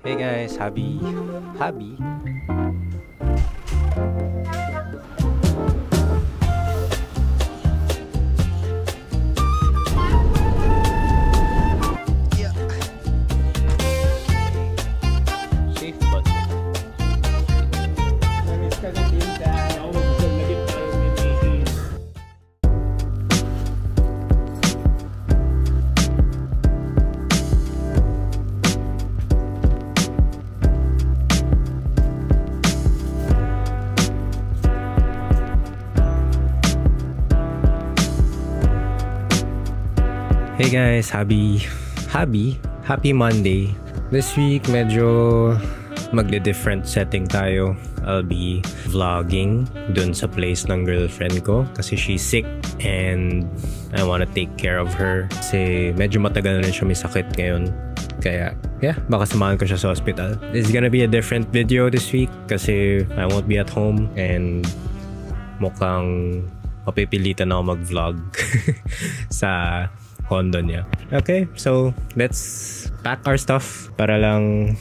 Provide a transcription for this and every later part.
Hey guys, Habi. Safe but Hey guys, Happy Monday. This week medyo magde-different setting tayo. I'll be vlogging dun sa place ng girlfriend ko kasi she's sick and I wanna take care of her kasi medyo matagal na rin siya may sakit ngayon. Kaya yeah, baka samahan ko siya sa hospital. This is gonna be a different video this week kasi I won't be at home and mukhang mapipilitan ako mag-vlog sa condo niya. Okay, so let's pack our stuff para lang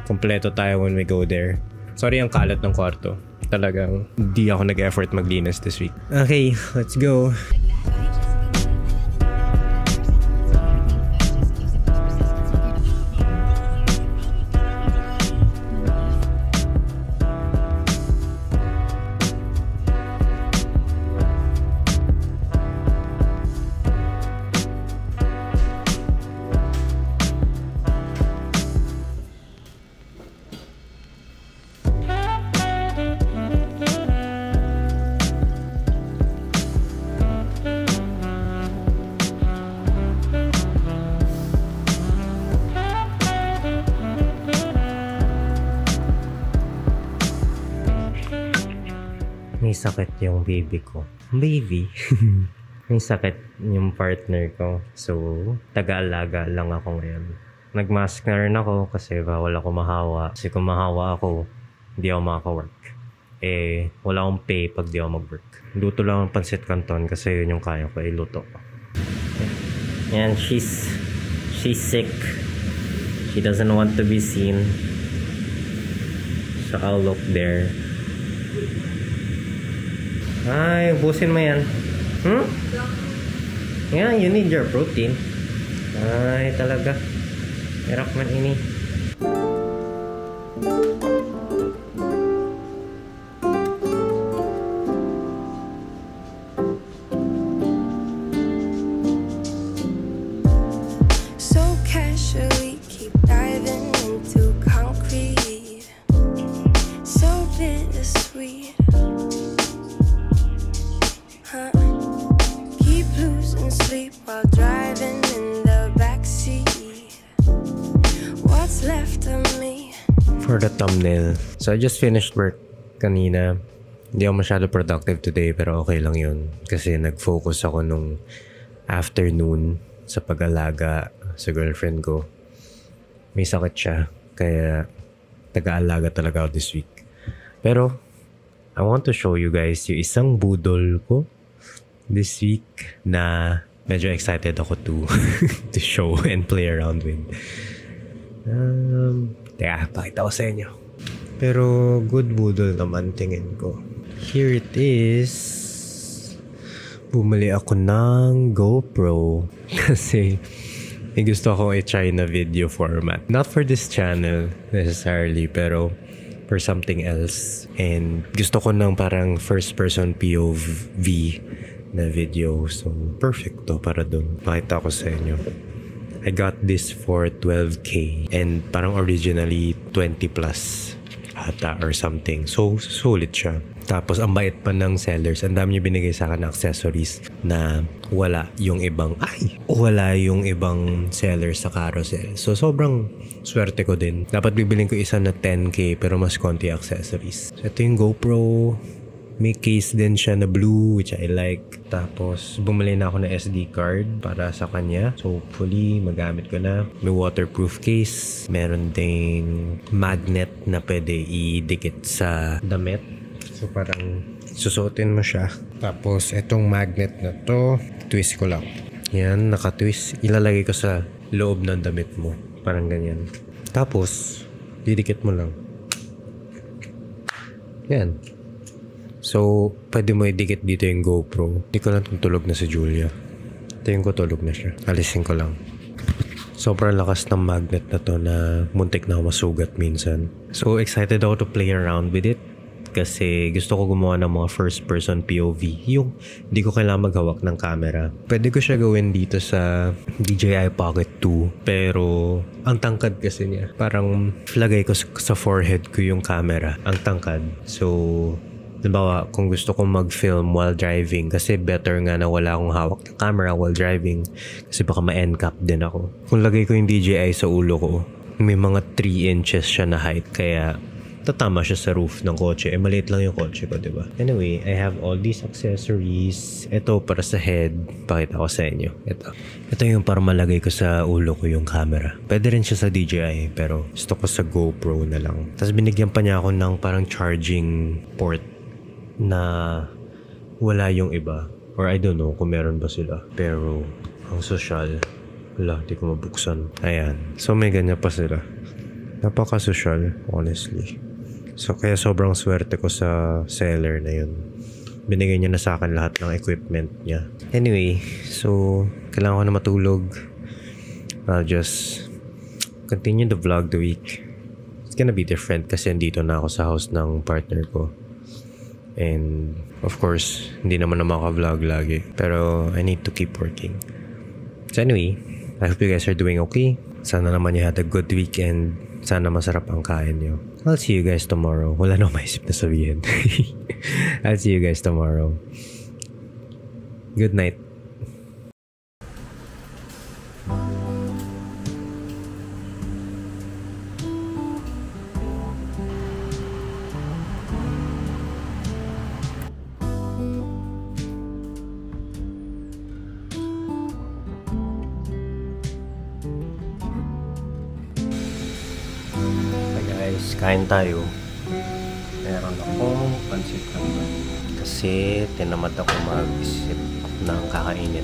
kompleto tayo when we go there. Sorry ang kalat ng kwarto. Talagang di ako nag-effort maglinis this week. Okay, let's go. May sakit yung baby ko. Baby? May sakit yung partner ko. So, taga-alaga lang ako ngayon. Nag-mask na rin ako kasi bawal ako mahawa. Kasi kung mahawa ako, hindi ako makaka-work. Wala akong pay pag di ako mag-work. Luto lang ang pansit canton kasi yun yung kaya ko luto. Yan, she's sick. She doesn't want to be seen. So, I'll look there. Ay, ubusin mo yan. Yeah, you need your protein. Ay, talaga. Hirap man ini. So casually keep diving into concrete. So bittersweet. Keep losing sleep while driving in the backseat. What's left of me? For the thumbnail. So I just finished work kanina. Hindi ako masyado productive today pero okay lang yun. Kasi nag-focus ako nung afternoon sa pag-alaga sa girlfriend ko. May sakit siya. Kaya taga-alaga talaga ako this week. Pero I want to show you guys yung isang budol ko this week na medyo excited ako to show and play around with. Teka, pakita ko sa inyo. Pero good budol naman tingin ko. Here it is. Bumili ako ng GoPro kasi may gusto akong i-try na video format. Not for this channel necessarily, pero for something else. And gusto ko ng parang first person POV na video. So, perfect to para dun. Makita ko sa inyo. I got this for 12K. And parang originally 20 plus ata or something. So, sulit siya. Tapos, ang bait pa ng sellers. Ang dami niya binigay sa akin na accessories na wala yung ibang sellers sa Carousel. So, sobrang swerte ko din. Dapat bibiling ko isa na 10K pero mas konti accessories. So, ito yung GoPro. May case din siya na blue, which I like. Tapos, bumili na ako ng SD card para sa kanya. So, hopefully, magamit ko na. May waterproof case. Meron ding magnet na pwede idikit sa damit. So, parang susuotin mo siya. Tapos, itong magnet na to, twist ko lang. Yan, naka-twist. Ilalagay ko sa loob ng damit mo. Parang ganyan. Tapos, didikit mo lang. Yan. So, pwede mo idikit dito yung GoPro. Hindi ko lang tulog na si Julia. Tingin ko tulog na siya. Alisin ko lang. Sobrang lakas ng magnet na to na muntik na masugat minsan. So, excited ako to play around with it. Kasi gusto ko gumawa ng mga first person POV. Yung hindi ko kailangan maghawak ng camera. Pwede ko siya gawin dito sa DJI Pocket 2. Pero ang tangkad kasi niya. Parang lagay ko sa forehead ko yung camera. Ang tangkad. So, halimbawa, kung gusto kong mag-film while driving, kasi better nga na wala akong hawak ng camera while driving. Kasi baka ma-NCAP din ako. Kung lagay ko yung DJI sa ulo ko, may mga 3 inches siya na height. Kaya tatama siya sa roof ng kotse. Maliit lang yung kotse ko, diba? Anyway, I have all these accessories. Ito para sa head. Pakita ko sa inyo. Ito yung para malagay ko sa ulo ko yung camera. Pwede rin siya sa DJI, pero gusto ko sa GoPro na lang. Tapos binigyan pa niya ako ng parang charging port na wala yung iba. Or I don't know kung meron ba sila. Pero ang social, wala, di ko mabuksan. Ayan. So may ganyan pa sila. Napaka-social, honestly. So, kaya sobrang swerte ko sa seller na yun. Binigay niya na sa akin lahat ng equipment niya. Anyway, so, kailangan ko na matulog. I'll just continue the vlog the week. It's gonna be different kasi andito na ako sa house ng partner ko. And, of course, hindi naman na maka-vlog lagi. Pero, I need to keep working. So, anyway, I hope you guys are doing okay. Sana naman you had a good weekend. Sana masarap ang kain nyo. I'll see you guys tomorrow. Wala na maisip na sabihin. I'll see you guys tomorrow. Good night. Kain tayo. Meron akong pansit canton kasi tinamad ako mag-isip ng kakainin.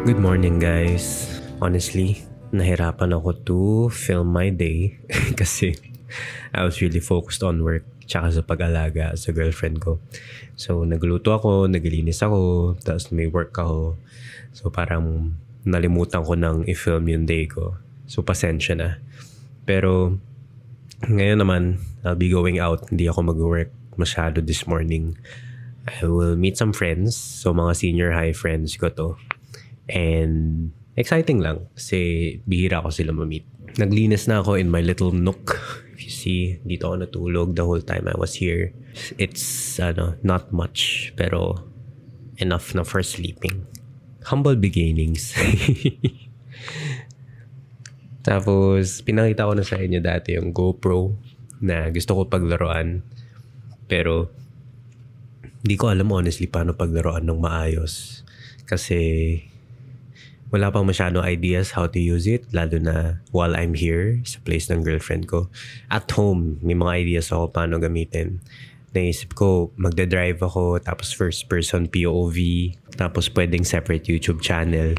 Good morning guys. Honestly, nahirapan ako to film my day kasi I was really focused on work tsaka sa pag-alaga sa girlfriend ko. So nagluto ako, naglilinis ako, tapos may work ako. So parang nalimutan ko nang i-film yung day ko. So pasensya na. Pero ngayon naman, I'll be going out. Hindi ako mag-work masyado this morning. I will meet some friends. So mga senior high friends ko to. And exciting lang kasi bihira ko sila ma-meet. Naglinis na ako in my little nook. If you see, dito ako natulog the whole time I was here. It's not much pero enough na for sleeping. Humble beginnings. Tapos pinakita ko na sa inyo dati yung GoPro na gusto ko paglaruan. Pero hindi ko alam honestly paano paglaruan ng maayos. Kasi wala pang masyadong ideas how to use it, lalo na while I'm here sa place ng girlfriend ko. At home, may mga ideas ako paano gamitin. Naisip ko, magdadrive ako, tapos first person POV, tapos pwedeng separate YouTube channel.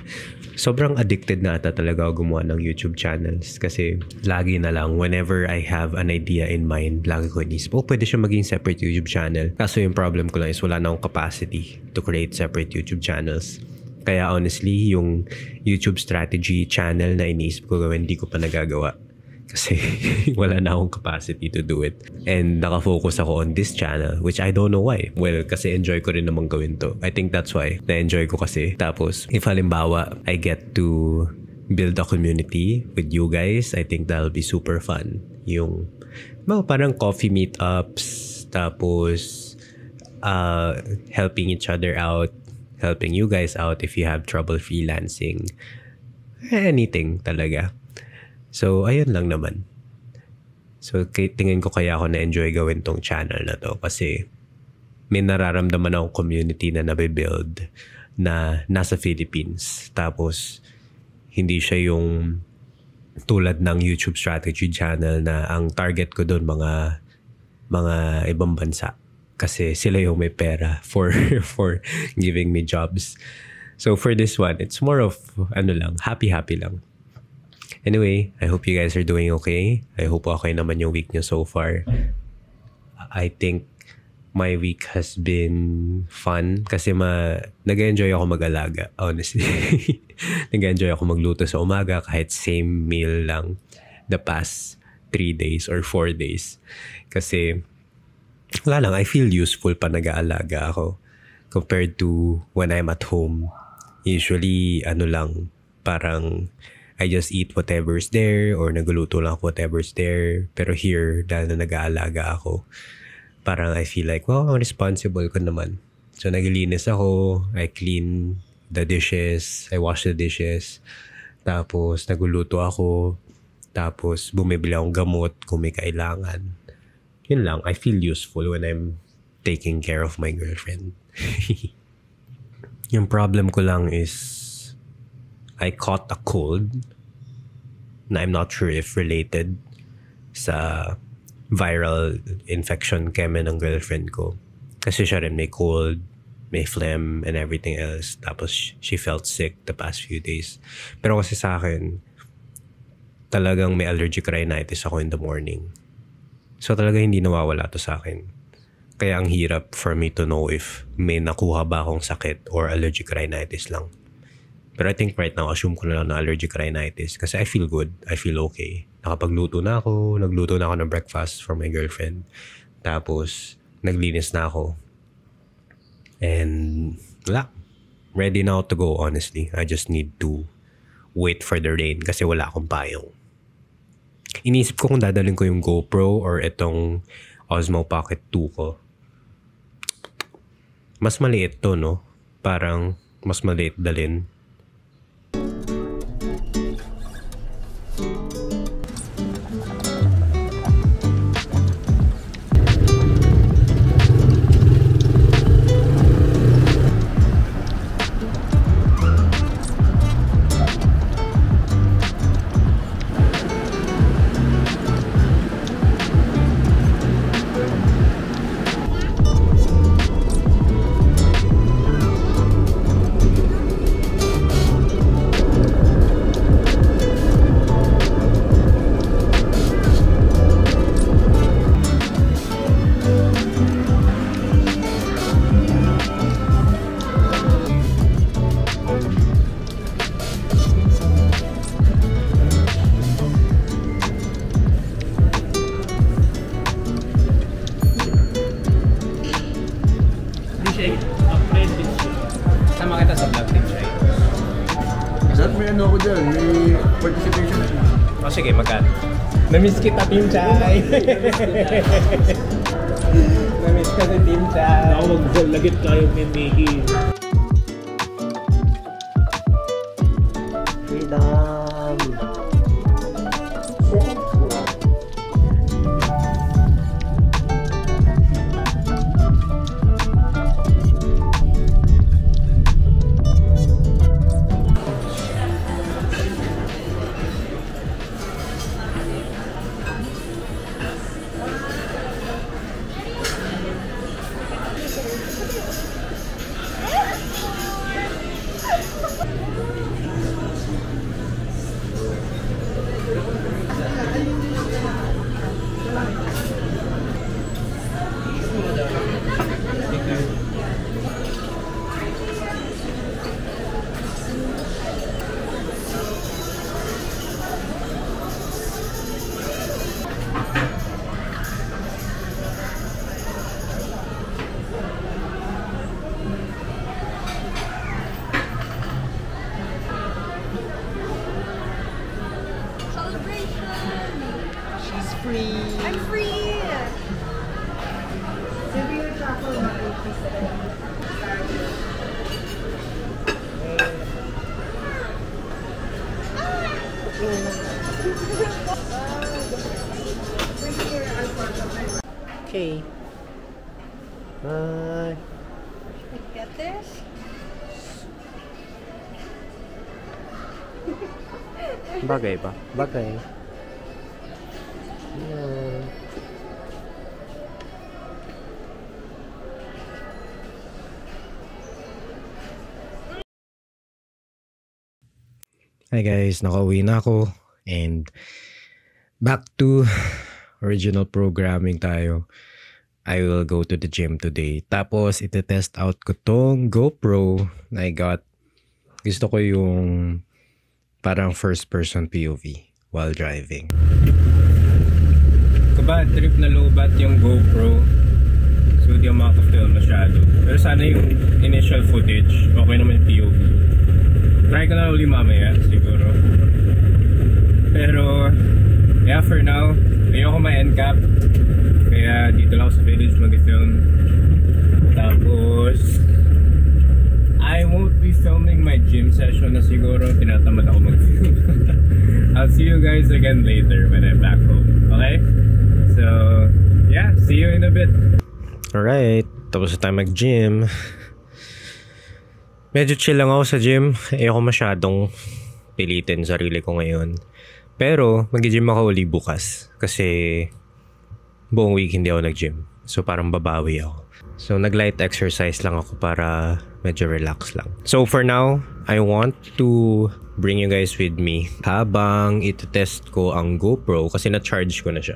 Sobrang addicted na ata talaga ako gumawa ng YouTube channels kasi lagi na lang, whenever I have an idea in mind, lagi ko inisip, pwede siya maging separate YouTube channel. Kaso yung problem ko lang is wala na akong capacity to create separate YouTube channels. Kaya honestly, yung YouTube strategy channel na iniisip ko gawin, hindi ko pa nagagawa. Kasi wala na akong capacity to do it. And nakafocus ako on this channel, which I don't know why. Well, kasi enjoy ko rin naman gawin to. I think that's why. Na-enjoy ko kasi. Tapos, if halimbawa, I get to build a community with you guys, I think that'll be super fun. Yung, parang coffee meetups, tapos, helping each other out, helping you guys out if you have trouble freelancing. Anything talaga. So, ayun lang naman. So, tingin ko kaya ako na-enjoy gawin tong channel na to kasi may nararamdaman akong community na nabibuild na nasa Philippines. Tapos, hindi siya yung tulad ng YouTube strategy channel na ang target ko doon mga ibang bansa. Kasi sila yung may pera for giving me jobs. So, for this one, it's more of, happy lang. Anyway, I hope you guys are doing okay. I hope okay naman yung week nyo so far. I think my week has been fun kasi nag-enjoy ako mag-alaga, honestly. Nag-enjoy ako magluto sa umaga kahit same meal lang the past 3 days or 4 days. Kasi, wala lang, I feel useful pa nag-aalaga ako compared to when I'm at home. Usually, parang I just eat whatever's there or nagluto lang ako whatever's there. Pero here, dahil na nag-aalaga ako, parang I feel like, ang responsible ko naman. So, naglilinis ako, I clean the dishes, I wash the dishes, tapos nagluto ako, tapos bumibili akong gamot kung may kailangan. Yun lang, I feel useful when I'm taking care of my girlfriend. Yung problem ko lang is, I caught a cold na I'm not sure if related sa viral infection keme ng girlfriend ko. Kasi siya rin may cold, may phlegm and everything else. Tapos she felt sick the past few days. Pero kasi sa akin, talagang may allergic rhinitis ako in the morning. So talaga hindi nawawala to sa akin. Kaya ang hirap for me to know if may nakuha ba akong sakit or allergic rhinitis lang. Pero I think right now, assume ko na lang na allergic rhinitis kasi I feel good. I feel okay. Nakapagluto na ako. Nagluto na ako ng breakfast for my girlfriend. Tapos, naglinis na ako. And, wala. Ready now to go, honestly. I just need to wait for the rain kasi wala akong payong. Inisip ko kung dadalhin ko yung GoPro or itong Osmo Pocket 2 ko. Mas maliit to, no? Parang, mas maliit dalhin. Sama kita sa vlog din, Shay. Saan may ako dyan? May participation na. O sige, magkano? Namiss kita, Team Chay! Namiss ka si Team Chay! Ako mag-lagit kayo ni Mickey. Freedom! free. I'm free. Maybe your truffle mac and cheese. Okay. Bye. Get this? Bagay ba? Bagay. Yeah. Hi guys, nakauwi na ako and back to original programming tayo. I will go to the gym today. Tapos ite-test out ko tong GoPro na I got. Gusto ko yung parang first person POV while driving. Kabad trip na low bat yung GoPro. So di ako makaka-film masyado. Pero sana yung initial footage, okay naman yung POV. Try ko na ulit mamaya siguro. Pero yeah, for now, ayoko ma-end cap. Kaya dito lang ako sa village mag-film. Tapos I won't be filming my gym session na siguro. Tinatamad ako mag-film. I'll see you guys again later when I'm back home. Okay? So yeah, see you in a bit. Alright, tapos na tayo mag-gym. Medyo chill lang ako sa gym. Ayoko masyadong pilitin sarili ko ngayon. Pero mag-gym ako uli bukas. Kasi buong week hindi ako nag-gym. So parang babawi ako. So nag-light exercise lang ako para medyo relax lang. So for now, I want to bring you guys with me habang ito-test ko ang GoPro kasi na-charge ko na siya.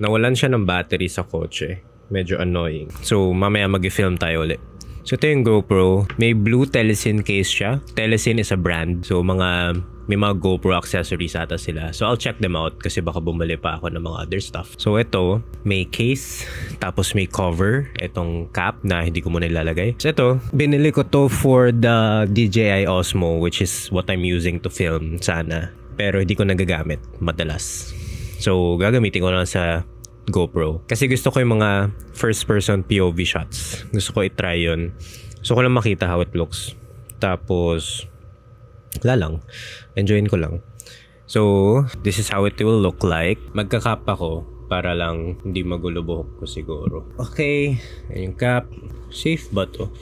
Nawalan siya ng battery sa kotse. Medyo annoying. So mamaya mag-film tayo ulit. So ito yung GoPro. May blue Telesin case siya. Telesin is a brand. So may mga GoPro accessories ata sila. So I'll check them out kasi baka bumili pa ako ng mga other stuff. So ito, may case, tapos may cover. Itong cap na hindi ko muna ilalagay. So ito, binili ko to for the DJI Osmo, which is what I'm using to film sana. Pero hindi ko nagagamit madalas. So gagamitin ko lang sa GoPro. Kasi gusto ko yung mga first person POV shots. Gusto ko i-try yun. Gusto ko lang makita how it looks. Tapos wala lang. Enjoyin ko lang. So this is how it will look like. Magka-cap ako para lang hindi magulo buhok ko siguro. Okay. Yan yung cap. Safe ba to?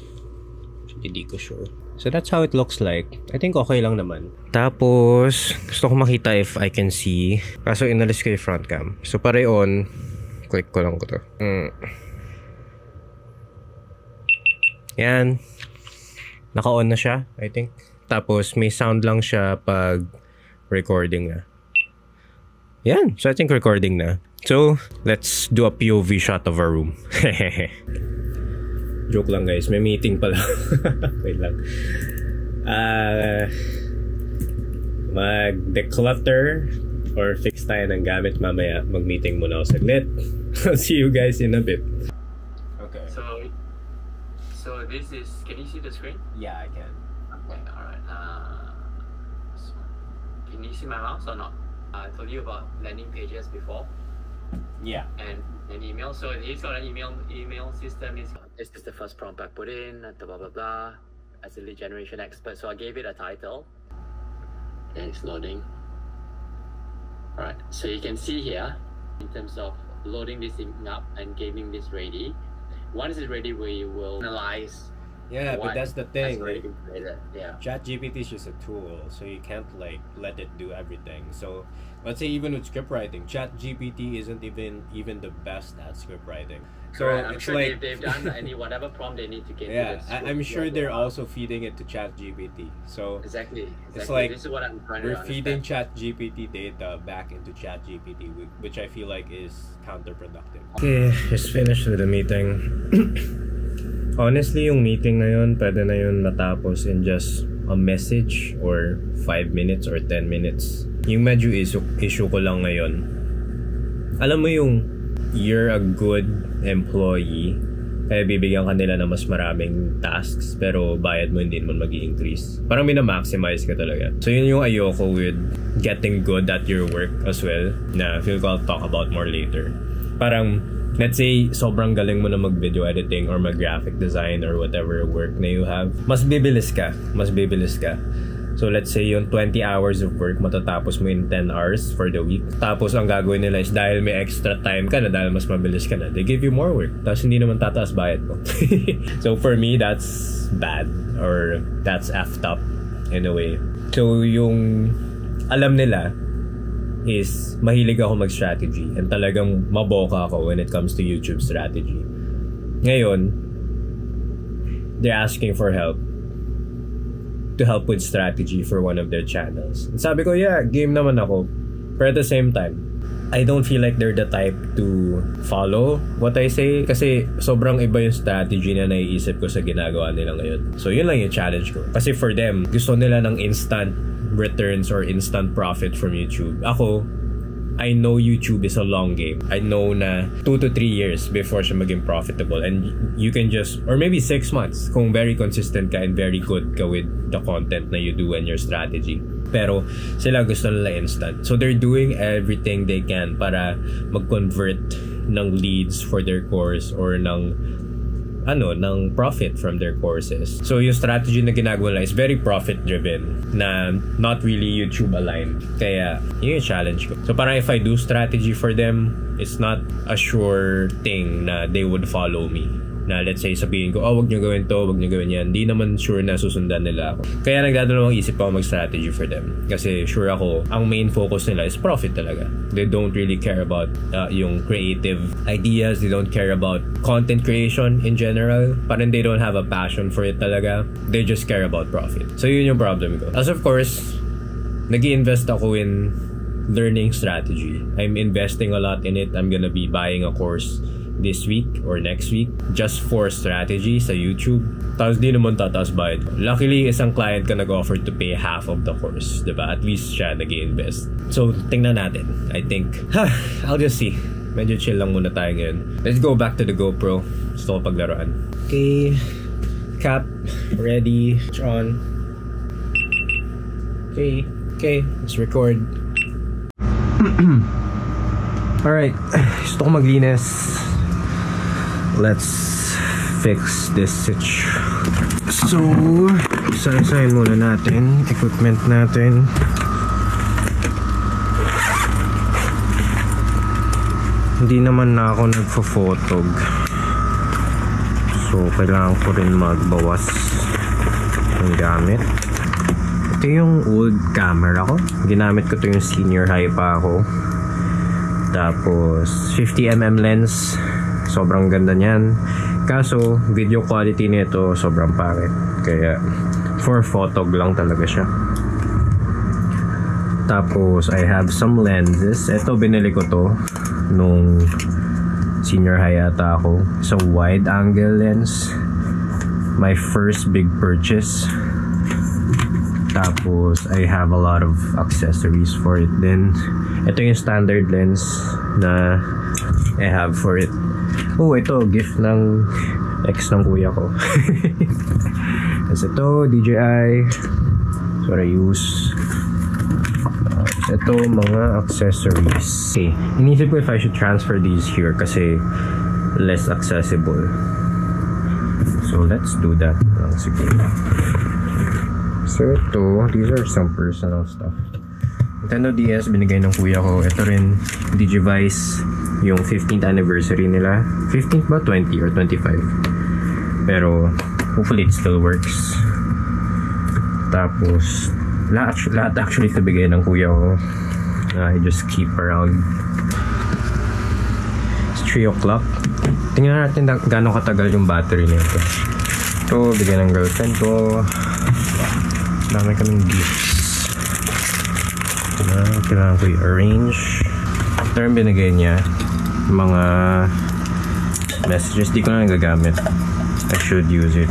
Hindi ko sure. So that's how it looks like. I think okay lang naman. Tapos gusto ko makita if I can see. Kaso inalis ko yung front cam. So para on, click ko lang ko to. Yan. Naka-on na siya, I think. Tapos may sound lang siya pag recording na. Yan. So I think recording na. So let's do a POV shot of our room. Joke lang guys. May meeting pala. Wait lang. Mag-declutter or fix tayo ng gamit mamaya. Mag-meeting muna ako saglit. I'll see you guys in a bit. Okay. So this is, can you see the screen? Yeah, I can. Okay, alright. So can you see my mouse or not? I told you about landing pages before. Yeah. And an email. So he's got an email system. This is the first prompt I put in, blah blah blah, as a lead generation expert. So I gave it a title. And it's loading. Alright, so you can see here in terms of loading this thing up and getting this ready. Once it's ready, we will analyze. Yeah, but that's the thing. Like, yeah. ChatGPT is just a tool, so you can't like let it do everything. So let's say even with script writing, ChatGPT isn't even the best at script writing. So right, I'm it's sure like they've done any whatever prompt they need to get. yeah, to the I'm sure they're level. also feeding it to ChatGPT. So Exactly. it's like this is what I'm trying to we're feeding understand. ChatGPT data back into ChatGPT, which I feel like is counterproductive. Okay, just finished with the meeting. Honestly, yung meeting na yun, pwede na yun matapos in just a message or 5 minutes or 10 minutes. Yung medyo issue ko lang ngayon, alam mo yung you're a good employee Kaya bibigyan ka nila ng mas maraming tasks pero bayad mo hindi mo mag-i-increase. Parang mina-maximize ka talaga. So yun yung ayoko with getting good at your work as well, na feel ko I'll talk about more later. Parang let's say sobrang galing mo na mag-video editing or mag-graphic design or whatever work na you have, mas bibilis ka. So let's say yung 20 hours of work matatapos mo in 10 hours for the week. Tapos ang gagawin nila is dahil may extra time ka na, dahil mas mabilis ka na, they give you more work. Tapos hindi naman tataas bayad mo. So for me, that's bad, or that's effed up in a way. So yung alam nila is mahilig ako mag-strategy and talagang maboka ako when it comes to YouTube strategy. Ngayon, they're asking for help to help with strategy for one of their channels. And sabi ko, yeah, game naman ako. But at the same time, I don't feel like they're the type to follow what I say kasi sobrang iba yung strategy na naiisip ko sa ginagawa nila ngayon. So yun lang yung challenge ko. Kasi for them, gusto nila ng instant returns or instant profit from YouTube. Ako, I know YouTube is a long game. I know na 2 to 3 years before siya maging profitable, and you can just, or maybe 6 months kung very consistent ka and very good ka with the content na you do and your strategy. Pero sila gusto nila instant. So they're doing everything they can para mag-convert ng leads for their course or ng profit from their courses. So yung strategy na ginagawa nila is very profit driven, na not really YouTube aligned. Kaya yun yung challenge ko. So parang if I do strategy for them, it's not a sure thing na they would follow me. Na let's say sabihin ko, wag nyo gawin to, wag nyo gawin yan. Di naman sure na susundan nila ako. Kaya nagdadalawang isip ako mag-strategy for them. Kasi sure ako, ang main focus nila is profit talaga. They don't really care about yung creative ideas. They don't care about content creation in general. Parang they don't have a passion for it talaga. They just care about profit. So yun yung problem ko. As of course, nag-i-invest ako in learning strategy. I'm investing a lot in it. I'm gonna be buying a course this week or next week just for strategy sa YouTube. Tapos di naman tataas bayad. Luckily, isang client ka nag-offer to pay half of the course, diba? At least siya nag-i-invest. So, tingnan natin. I think, I'll just see. Medyo chill lang muna tayo ngayon. Let's go back to the GoPro. Gusto ko paglaruan. Okay. Cap. Ready. Switch on. Okay. Let's record. Alright. Gusto ko maglinis. Let's fix this sitch. So, isa-isahin muna natin equipment natin. Hindi naman na ako nagfo-photog. So, kailangan ko rin magbawas ng gamit. Ito yung old camera ko. Ginamit ko to yung senior high pa ako. Tapos, 50mm lens. Sobrang ganda niyan. Kaso, video quality nito sobrang pangit. Kaya, for photog lang talaga siya. Tapos, I have some lenses. Ito, binili ko to nung senior high ata ako. It's a wide angle lens. My first big purchase. Tapos, I have a lot of accessories for it din. Ito yung standard lens na I have for it. Oh, ito, gift ng ex ng kuya ko. Tapos ito, DJI. So, I use. Ito, mga accessories. Okay, inisip ko if I should transfer these here kasi less accessible. So, let's do that. Sige. So, ito, these are some personal stuff. Nintendo DS, binigay ng kuya ko. Ito rin, Digivice, yung 15th anniversary nila. 15th ba? 20 or 25? Pero, hopefully it still works. Tapos, lahat actually ito bigay ng kuya ko. I just keep around. It's 3 o'clock. Tingnan natin gano'ng katagal yung battery nito. Ito, bigay ng girlfriend ko. Dami kaming gifts. Kailangan ko i-arrange. Ito yung binigay niya. Mga messages. Di ko na nagagamit. I should use it.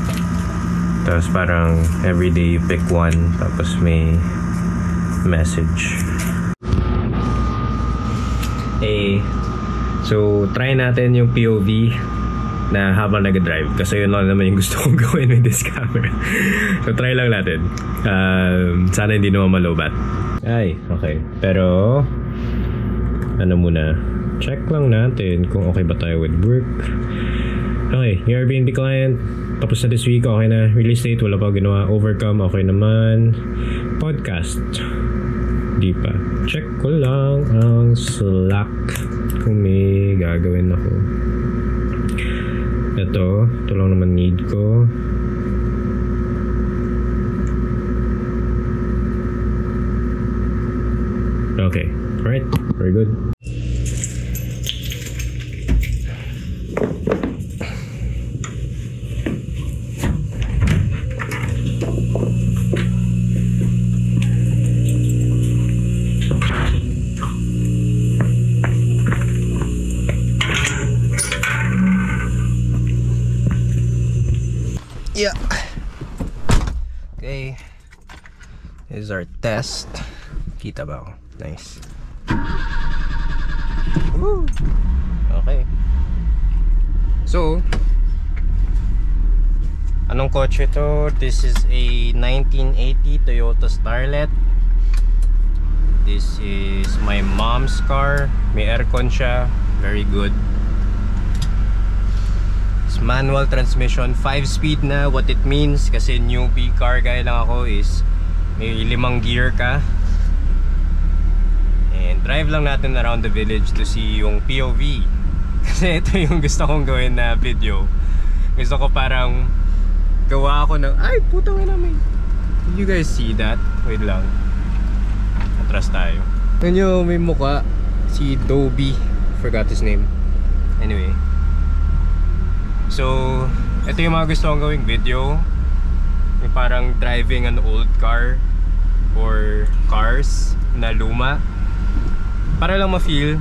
Tapos parang everyday you pick one. Tapos may message. So, try natin yung POV na habang nag-drive kasi yun lang naman yung gusto kong gawin with this camera. So try lang natin. Sana hindi naman malobat. Ay, okay. Pero ano muna, check lang natin kung okay ba tayo with work. Okay, yung Airbnb client tapos na this week, okay na. Release date, wala pa ginawa. Overcome, okay naman. Podcast, di pa. Check ko lang ang Slack kung may gagawin ako. Ito lang naman need ko. Okay, alright, very good. Yeah. Okay. This is our test. Kita ba ako? Nice. Woo! Okay. So, anong kotse to? This is a 1980 Toyota Starlet. This is my mom's car. May aircon siya. Very good. Manual transmission, 5-speed na. What it means, kasi newbie car guy lang ako, is may 5 gear ka. And drive lang natin around the village to see yung POV. Kasi ito yung gusto kong gawin na video. Gusto ko parang gawa ako ng, ay putang ina may. Did you guys see that? Wait lang. Atras tayo. Ganyo, may mukha si Dobby. Forgot his name. Anyway. So, ito yung mga gusto kong gawing video. May parang driving an old car or cars na luma. Para lang ma-feel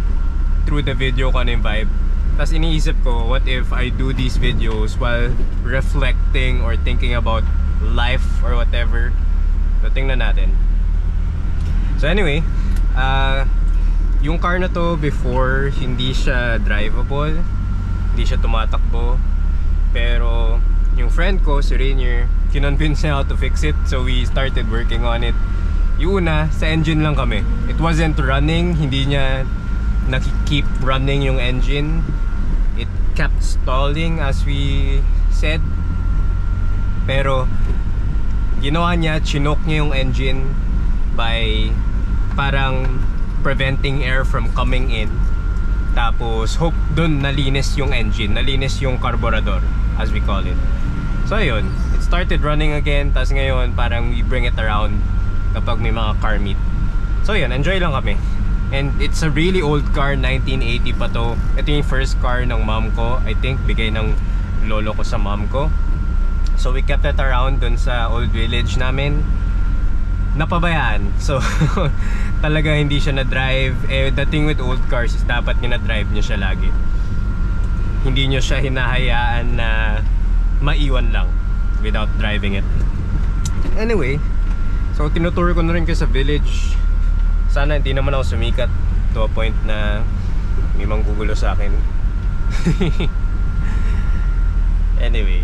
through the video kung ano yung vibe. Tapos iniisip ko, what if I do these videos while reflecting or thinking about life or whatever. So, tingnan natin. So anyway, yung car na to before, hindi siya drivable. Hindi siya tumatakbo. Pero yung friend ko, si Rainier, kinonvince niya how to fix it. So we started working on it. Yung una, sa engine lang kami. It wasn't running. Hindi niya nakikeep running yung engine. It kept stalling as we said. Pero ginawa niya, chinok niya yung engine by parang preventing air from coming in. Tapos hope dun nalinis yung engine, nalinis yung carburetor, as we call it. So ayun, it started running again. Tapos ngayon parang we bring it around kapag may mga car meet. So yun, enjoy lang kami. And it's a really old car, 1980 pa to. Ito yung first car ng mom ko, I think bigay ng lolo ko sa mom ko. So we kept it around dun sa old village namin. Napabayaan. So talaga hindi siya na-drive. The thing with old cars is dapat nyo na-drive nyo siya lagi. Hindi nyo siya hinahayaan na maiwan lang without driving it. Anyway, so tinutour ko na rin kayo sa village. Sana hindi naman ako sumikat to a point na may manggugulo sa akin. Anyway,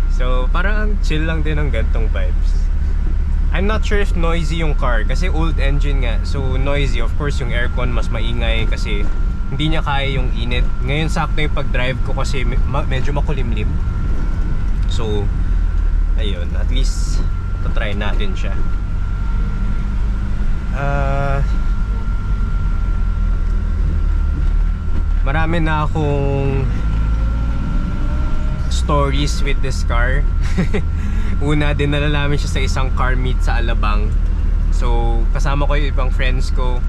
so parang chill lang din ang gantong vibes. I'm not sure if noisy yung car kasi old engine nga, so noisy. Of course yung aircon mas maingay kasi hindi niya kaya yung init. Ngayon sakto yung pag-drive ko kasi medyo makulimlim. So ayun, at least try natin siya. Marami na akong stories with this car. Una, dinala namin siya sa isang car meet sa Alabang. So, kasama ko yung ibang friends ko.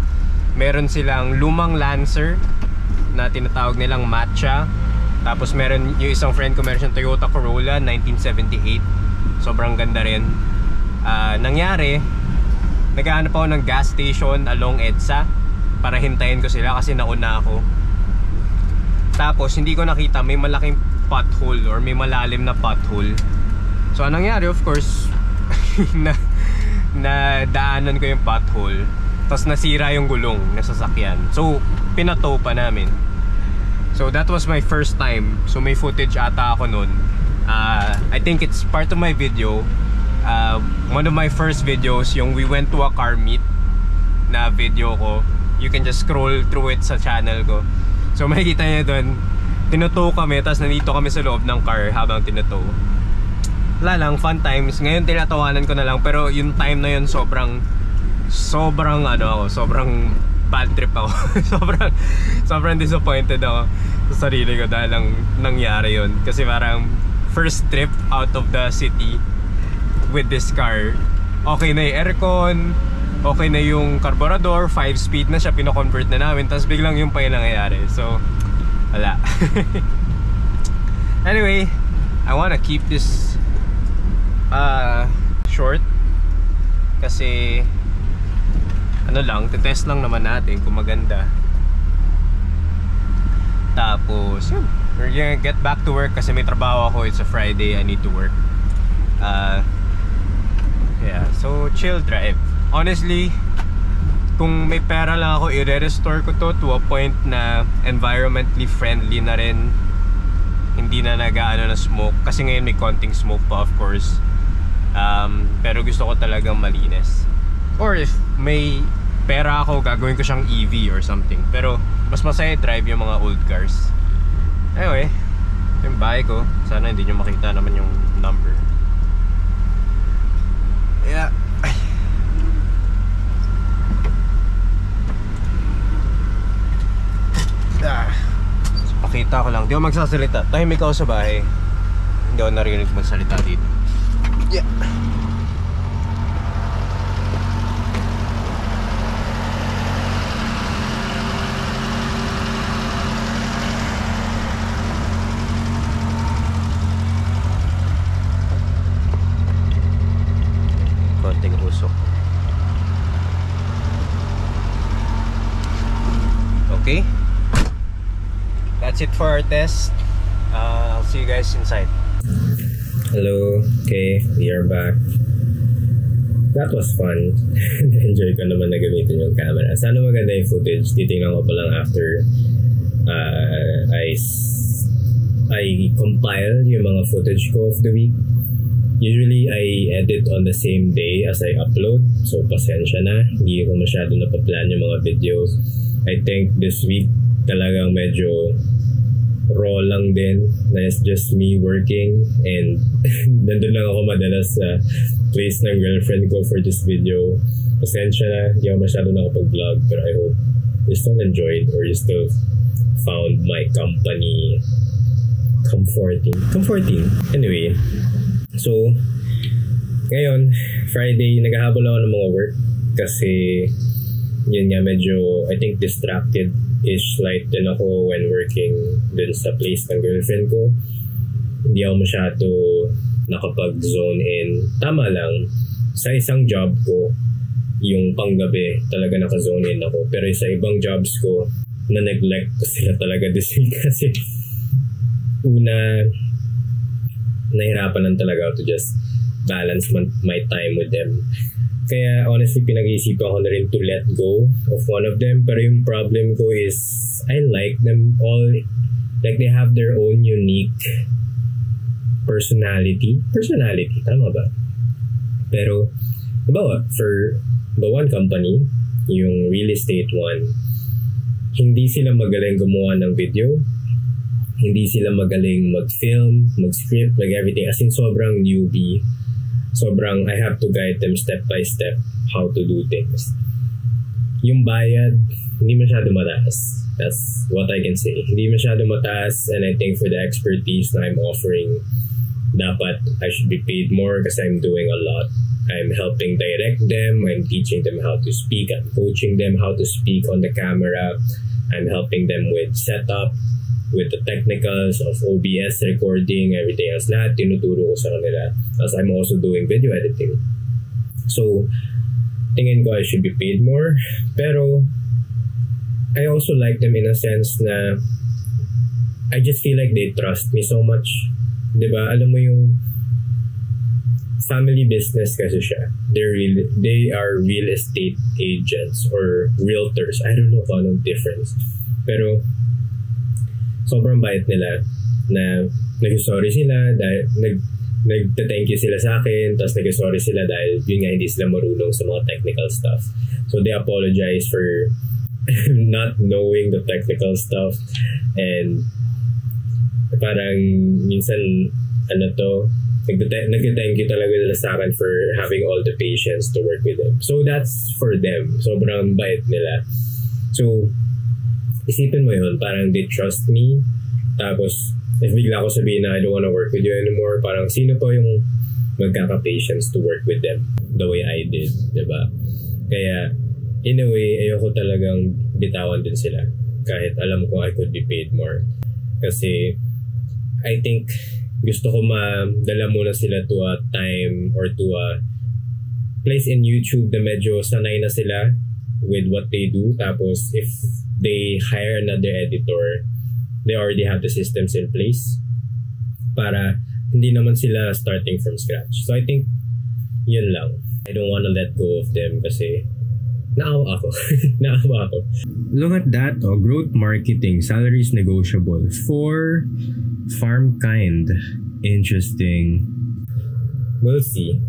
Meron silang lumang Lancer na tinatawag nilang Matcha. Tapos meron yung isang friend ko, meron siyang Toyota Corolla 1978. Sobrang ganda rin. Nangyari, naghahanap ako ng gas station along EDSA para hintayin ko sila kasi nauna ako. Tapos hindi ko nakita may malaking pothole or may malalim na pothole. So anong nangyari, of course, na daanan ko yung pothole. Tapos nasira yung gulong na sasakyan. So pinato pa namin. So that was my first time. So may footage ata ako nun. I think it's part of my video. One of my first videos, yung we went to a car meet na video ko. You can just scroll through it sa channel ko. So makikita niyo doon, tinutow kami, tapos nandito kami sa loob ng car habang tinutow. Wala lang, fun times. Ngayon tinatawanan ko na lang, pero yung time na yun sobrang bad trip ako. sobrang disappointed ako sa sarili ko dahil lang nangyari yun. Kasi parang first trip out of the city with this car. Okay na yung aircon, okay na yung carburetor, 5-speed na siya, pino-convert na namin, tapos biglang yung pa yung nangyayari. So, wala. Anyway, I wanna keep this short kasi ano lang, titest lang naman natin kung maganda. Tapos yun, we're gonna get back to work kasi may trabaho ako. It's a Friday, I need to work. Yeah, so chill drive. Honestly, kung may pera lang ako, i-restore ko to a point na environmentally friendly na rin. Hindi na nag-aano na smoke. Kasi ngayon may konting smoke pa, of course. Pero gusto ko talagang malinis. Or if may pera ako, gagawin ko siyang EV or something. Pero mas masaya drive yung mga old cars. Anyway, yung bahay ko. Sana hindi nyo makita naman yung number. Yeah. So, pakita ko lang. Di ako magsasalita. Tahimik ako sa bahay. Hindi ako narinig magsalita dito. Yeah. Konting usok. Okay. That's it for our test. I'll see you guys inside. Hello. Okay, we are back. That was fun. Enjoy ko naman na gamitin yung camera. Sana maganda yung footage. Titingnan ko pa lang after I compile yung mga footage ko of the week. Usually, I edit on the same day as I upload. So, pasensya na. Hindi ko masyado napaplan yung mga videos. I think this week talagang medyo raw lang din. Na it's just me working. And nandun lang ako madalas sa place ng girlfriend ko for this video. Pasensya na. Hindi ako masyado nakapag-vlog. Pero I hope you still enjoyed or you still found my company comforting. Anyway. So, ngayon, Friday, naghahabol ako ng mga work kasi yun nga medyo, I think, distracted-ish like din ako when working dun sa place ng girlfriend ko. Hindi ako masyado nakapag-zone in. Tama lang, sa isang job ko, yung panggabi, talaga naka-zone in ako. Pero sa ibang jobs ko, na-neglect ko sila talaga this week kasi una, nahirapan lang talaga to just balance my time with them. Kaya honestly, pinag-iisipan ko na rin to let go of one of them. Pero yung problem ko is, I like them all. Like, they have their own unique personality. Personality, tama ba? Pero, diba, for the one company, yung real estate one, hindi sila magaling gumawa ng video. Hindi sila magaling mag-film, mag-script, like everything. As in, sobrang newbie. Sobrang, I have to guide them step by step how to do things. Yung bayad, hindi masyado mataas. That's what I can say. Hindi masyado mataas, and I think for the expertise na I'm offering, dapat I should be paid more kasi I'm doing a lot. I'm helping direct them. I'm teaching them how to speak. I'm coaching them how to speak on the camera. I'm helping them with setup, with the technicals of OBS recording, everything else. Lahat tinuturo ko sa kanila. As I'm also doing video editing. So, tingin ko I should be paid more. Pero, I also like them in a sense na I just feel like they trust me so much. Diba? Alam mo yung family business kasi siya. They are real estate agents or realtors. I don't know kung anong difference. Pero, sobrang bait nila na nag-sorry sila dahil nag-thank you sila sa akin, tapos nag-sorry sila dahil yun nga hindi sila marunong sa mga technical stuff. So they apologize for not knowing the technical stuff, and parang minsan nag-thank you talaga nila sa akin for having all the patience to work with them. So that's for them. Sobrang bait nila. So isipin mo yun, parang they trust me. Tapos if bigla ko sabihin na I don't wanna work with you anymore, parang sino po yung magkaka-patience to work with them the way I did, diba? Kaya in a way, ayoko talagang bitawan din sila kahit alam ko I could be paid more. Kasi I think gusto ko madala muna sila to a time or to a place in YouTube na medyo sanay na sila with what they do. Tapos if they hire another editor, they already have the systems in place para hindi naman sila starting from scratch. So I think yun lang. I don't wanna let go of them kasi naawa ako. Naawa ako. Look at that, growth marketing, salary is negotiable for farm kind. Interesting. We'll see.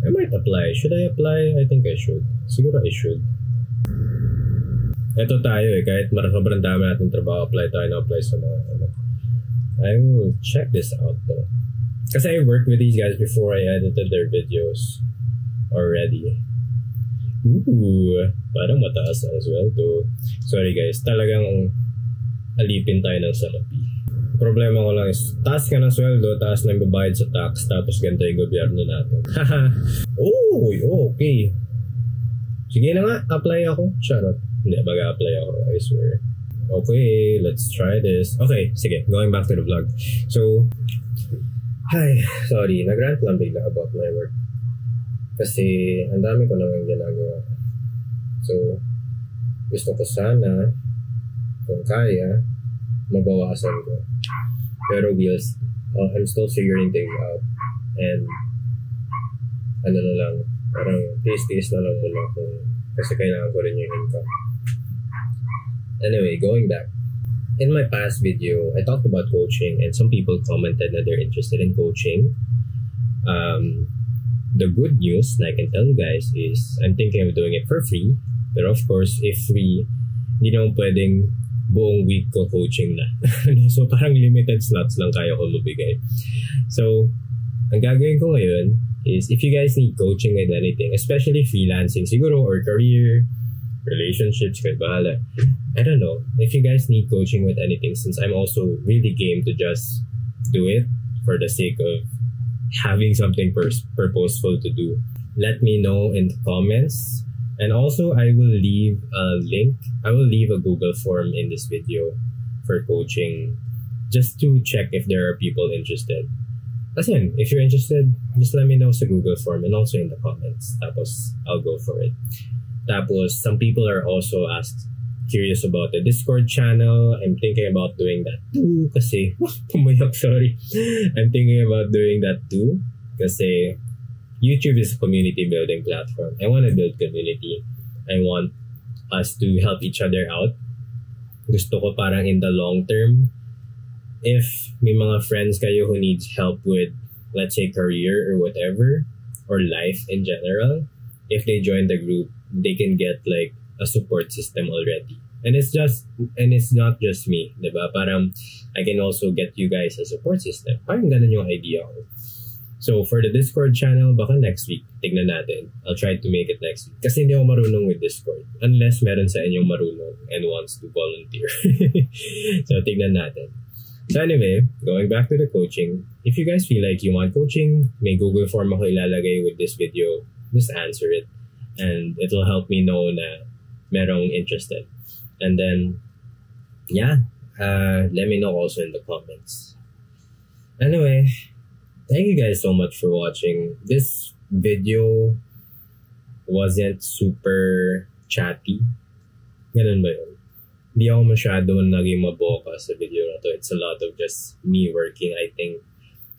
I might apply. Should I apply? I think I should. Siguro I should. Ito tayo kahit sobrang dami natin trabaho, apply tayo na apply sa mga I will check this out though. Kasi I worked with these guys before I edited their videos already. Ooh, parang mataas ang sweldo. Sorry guys, talagang alipin tayo ng salapi. Problema ko lang is, taas ka ng sweldo, taas na yung babayad sa tax, tapos ganito yung gobyerno natin. Oh, okay. Sige na nga, apply ako. Charot. Hindi, mag-apply ako, I swear. Okay, let's try this. Okay, sige, going back to the vlog. So, sorry, nag-rant lang bigla about my work. Kasi ang dami ko naman ginagawa. So, gusto ko sana, kung kaya, mabawasan ko. Pero I'm still figuring things out. And, ano na lang, parang tiis-tiis na lang muna kasi kailangan ko rin yung income. Anyway, going back. In my past video, I talked about coaching and some people commented that they're interested in coaching. The good news that I can tell you guys is I'm thinking of doing it for free. But of course, if free, hindi naman pwedeng buong week ko coaching na. So parang limited slots lang kaya ko mabigay. So, ang gagawin ko ngayon is if you guys need coaching with anything, especially freelancing siguro or career, relationships, kahit bahala. I don't know. If you guys need coaching with anything, since I'm also really game to just do it for the sake of having something purposeful to do, let me know in the comments. And also, I will leave a link. I will leave a Google form in this video for coaching, just to check if there are people interested. As in, if you're interested, just let me know sa Google form and also in the comments. Tapos, I'll go for it. Tapos, some people are also curious about the Discord channel. I'm thinking about doing that too. Kasi, pumayak, sorry. I'm thinking about doing that too. Kasi, YouTube is a community building platform. I want to build community. I want us to help each other out. Gusto ko parang in the long term, if may mga friends kayo who needs help with, let's say, career or whatever, or life in general, if they join the group, they can get like a support system already. And it's not just me, diba? Parang I can also get you guys a support system. Parang ganun yung idea ko. So for the Discord channel, baka next week, tignan natin. I'll try to make it next week. Kasi hindi ako marunong with Discord. Unless meron sa inyong marunong and wants to volunteer. So tignan natin. So anyway, going back to the coaching. If you guys feel like you want coaching, may Google form ako ilalagay with this video. Just answer it. And it will help me know na merong interested. And then, yeah, let me know also in the comments. Anyway, thank you guys so much for watching. This video wasn't super chatty. Ganun ba yun? Hindi ako masyado naging maboka sa video na to. It's a lot of just me working, I think.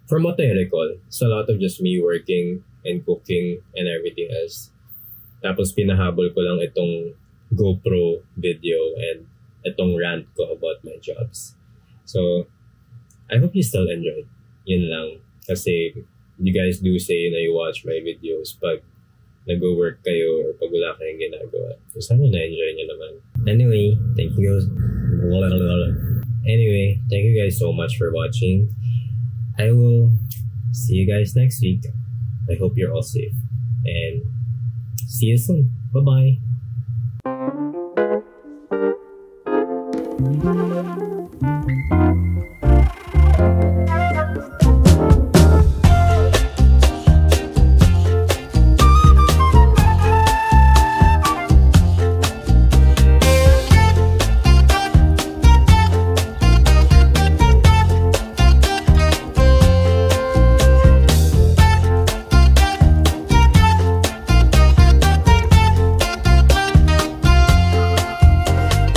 From what I recall, it's a lot of just me working and cooking and everything else. Tapos pinahabol ko lang itong GoPro video and itong rant ko about my jobs. So, I hope you still enjoyed. Yun lang. Kasi, you guys do say na you watch my videos pag nag-work kayo or pag wala kayong ginagawa. So, sana na-enjoy nyo naman. Anyway, thank you guys. Thank you guys so much for watching. I will see you guys next week. I hope you're all safe. And see you soon. Bye-bye.